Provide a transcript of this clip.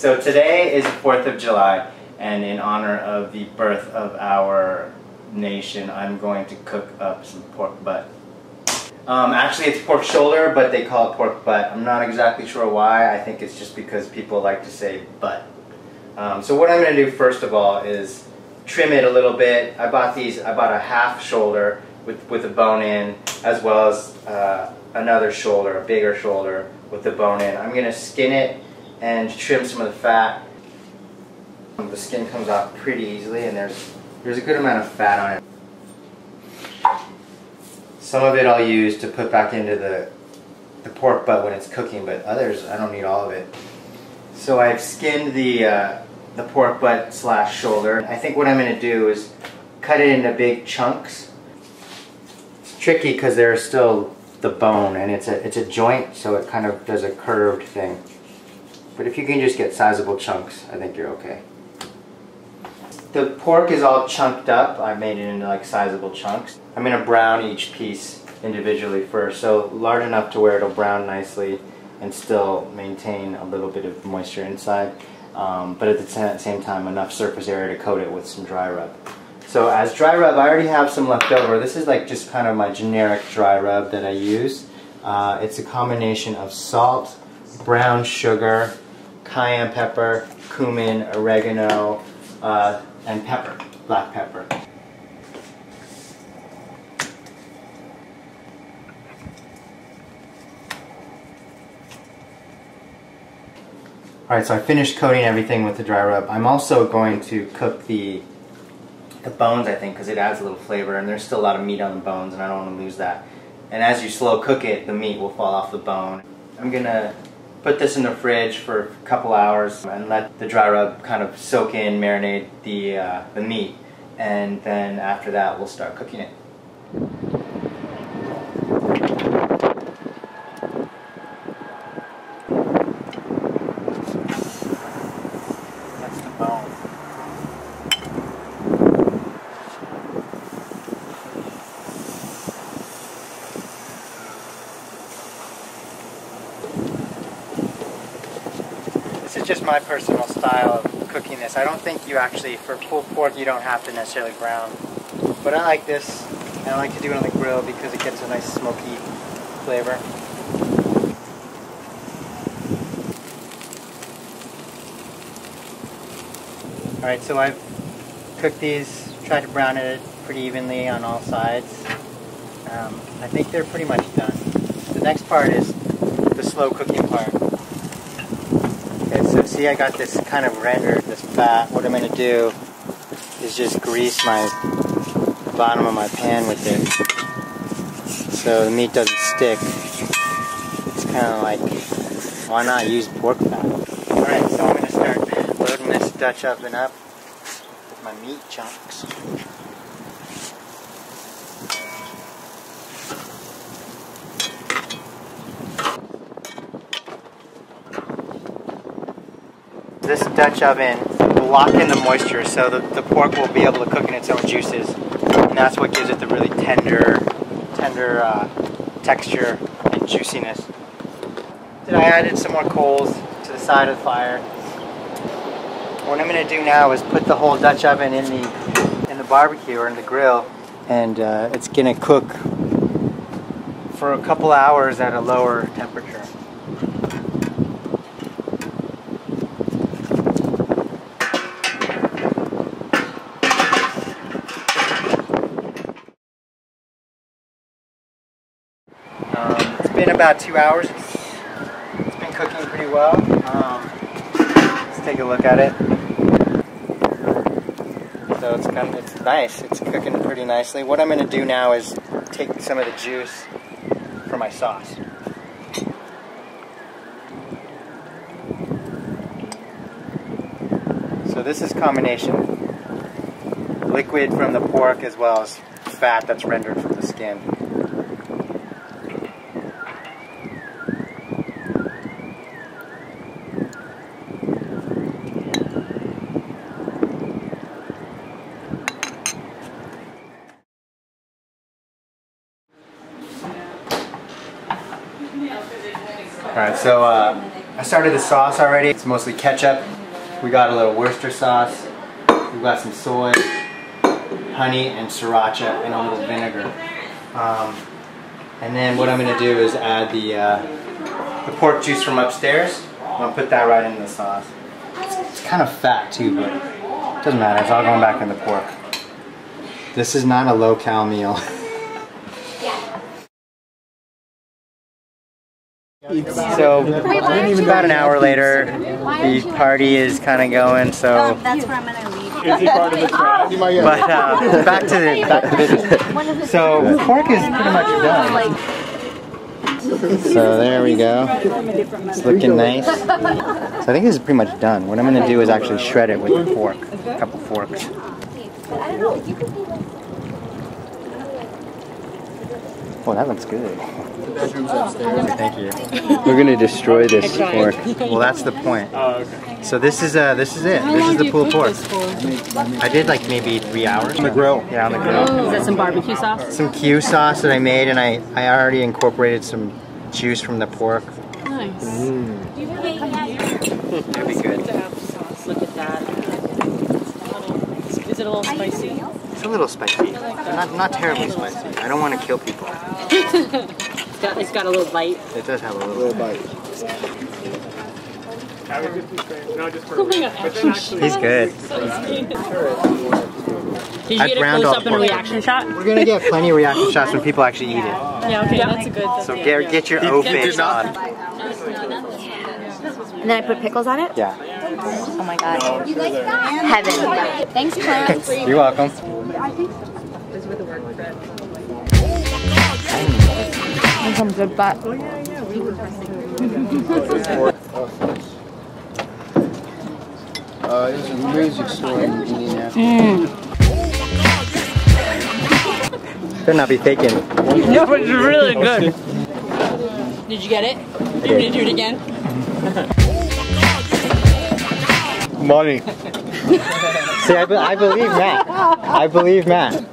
So today is the 4th of July, and in honor of the birth of our nation, I'm going to cook up some pork butt. Actually it's pork shoulder, but they call it pork butt. I'm not exactly sure why. I think it's just because people like to say butt. So what I'm going to do first of all is trim it a little bit. I bought a half shoulder with a bone in, as well as another shoulder, a bigger shoulder with the bone in. I'm going to skin it and trim some of the fat. The skin comes off pretty easily, and there's a good amount of fat on it. Some of it I'll use to put back into the pork butt when it's cooking, but others I don't need all of it. So I've skinned the pork butt slash shoulder. I think what I'm going to do is cut it into big chunks. It's tricky because there's still the bone, and it's a joint, so it kind of does a curved thing. But if you can just get sizable chunks, I think you're okay. The pork is all chunked up. I made it into like sizable chunks. I'm going to brown each piece individually first, so large enough to where it'll brown nicely and still maintain a little bit of moisture inside, but at the same time enough surface area to coat it with some dry rub. So as dry rub, I already have some left over. This is like just kind of my generic dry rub that I use. It's a combination of salt, brown sugar, cayenne pepper, cumin, oregano, and pepper, black pepper. Alright, so I finished coating everything with the dry rub. I'm also going to cook the bones, I think, because it adds a little flavor, and there's still a lot of meat on the bones, and I don't want to lose that. And as you slow cook it, the meat will fall off the bone. I'm going to put this in the fridge for a couple hours and let the dry rub kind of soak in, marinate the meat, and then after that we'll start cooking it. That's the bone. This is just my personal style of cooking this. I don't think you actually, for pulled pork, you don't have to necessarily brown. But I like this, and I like to do it on the grill because it gets a nice smoky flavor. Alright, so I've cooked these, tried to brown it pretty evenly on all sides. I think they're pretty much done. The next part is the slow cooking part. Okay, so see, I got this kind of rendered, this fat. What I'm going to do is just grease the bottom of my pan with it so the meat doesn't stick. It's kind of like, why not use pork fat? Alright, so I'm going to start loading this Dutch oven up with my meat chunks. This Dutch oven will lock in the moisture, so the pork will be able to cook in its own juices, and that's what gives it the really tender texture and juiciness. Then I added some more coals to the side of the fire. What I'm going to do now is put the whole Dutch oven in the barbecue or in the grill, and it's going to cook for a couple hours at a lower temperature. It's been about 2 hours. It's been cooking pretty well. Let's take a look at it. So it's nice. It's cooking pretty nicely. What I'm going to do now is take some of the juice for my sauce. So this is combination liquid from the pork as well as fat that's rendered from the skin. Alright, so I started the sauce already. It's mostly ketchup. We got a little Worcester sauce. We've got some soy, honey, and sriracha, and a little vinegar. And then what I'm going to do is add the pork juice from upstairs. I'm going to put that right in the sauce. It's kind of fat too, but it doesn't matter. It's all going back in the pork. This is not a low-cal meal. So, about an hour later, the party is kind of going, so... That's where I'm going to leave. Is he part of the crowd? But back to the business. So, pork is pretty much done. So there we go. It's looking nice. So I think this is pretty much done. What I'm going to do is actually shred it with the fork. A couple forks. Oh, that looks good. Thank you. We're gonna destroy this pork. Well, that's the point. Oh, okay. So this is it. This is the pulled pork. I did like maybe 3 hours. On the grill. Yeah, on the grill. Is that some barbecue sauce? Some Q sauce that I made, and I already incorporated some juice from the pork. Nice. That'd be good. Look at that. Is it a little spicy? It's a little spicy. Not terribly spicy. I don't want to kill people. It's got a little bite. It does have a little bite. He's good. Did you get a close-up and a reaction shot? We're gonna get plenty of reaction shots when people actually eat it. Yeah, okay, that's a good. So get your O face on. And then I put pickles on it? Yeah. Oh my god. You like that? Heaven. Thanks, Clarence. You're welcome. Some good butt. There's a music store in Indianapolis. Better not be faking. No, it's really good. Did you get it? You want me to do it again? Money. See, I believe Matt. I believe Matt.